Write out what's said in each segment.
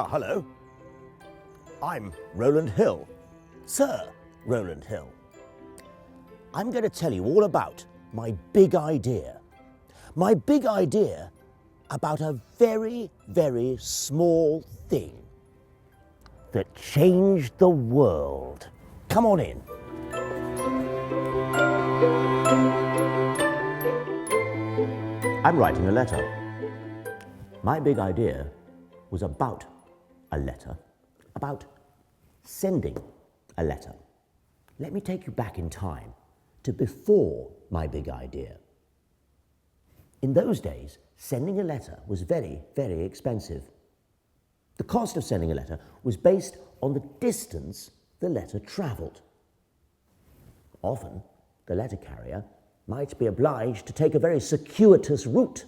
Hello. I'm Roland Hill, Sir Roland Hill. I'm going to tell you all about my big idea. My big idea about a very, very small thing that changed the world. Come on in. I'm writing a letter. My big idea was about a letter, about sending a letter. Let me take you back in time to before my big idea. In those days, sending a letter was very, very expensive. The cost of sending a letter was based on the distance the letter travelled. Often, the letter carrier might be obliged to take a very circuitous route.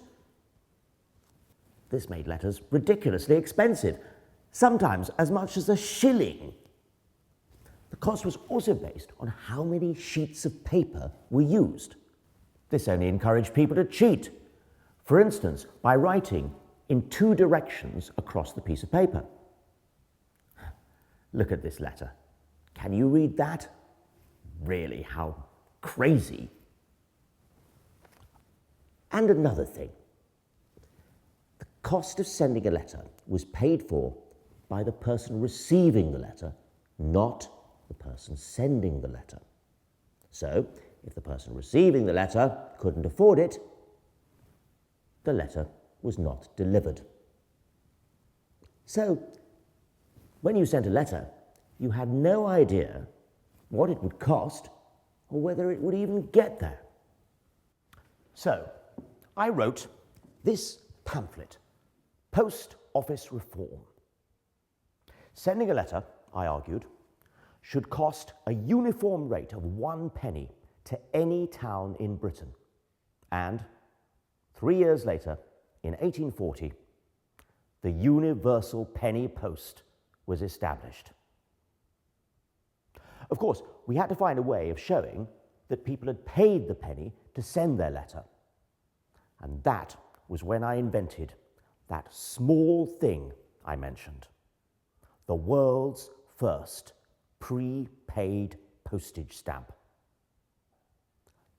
This made letters ridiculously expensive, sometimes as much as $1. The cost was also based on how many sheets of paper were used. This only encouraged people to cheat, for instance, by writing in 2 directions across the piece of paper. Look at this letter. Can you read that? Really, how crazy. And another thing. The cost of sending a letter was paid for by the person receiving the letter, not the person sending the letter. So, if the person receiving the letter couldn't afford it, the letter was not delivered. So, when you sent a letter, you had no idea what it would cost or whether it would even get there. So, I wrote this pamphlet, Post Office Reform. Sending a letter, I argued, should cost a uniform rate of 1 penny to any town in Britain. And 3 years later, in 1840, the universal penny post was established. Of course, we had to find a way of showing that people had paid the penny to send their letter. And that was when I invented that small thing I mentioned, the world's first prepaid postage stamp,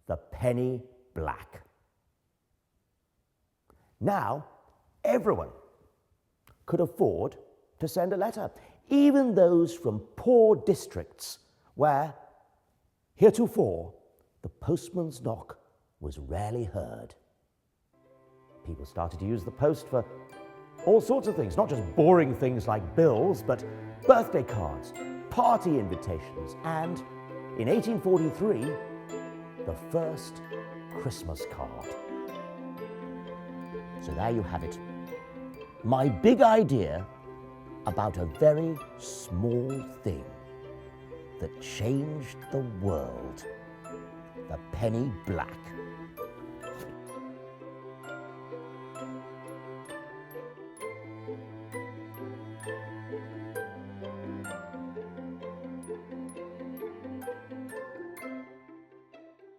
the penny black. Now, everyone could afford to send a letter, even those from poor districts where, heretofore, the postman's knock was rarely heard. People started to use the post for all sorts of things, not just boring things like bills, but birthday cards, party invitations, and, in 1843, the first Christmas card. So there you have it. My big idea about a very small thing that changed the world. The penny black.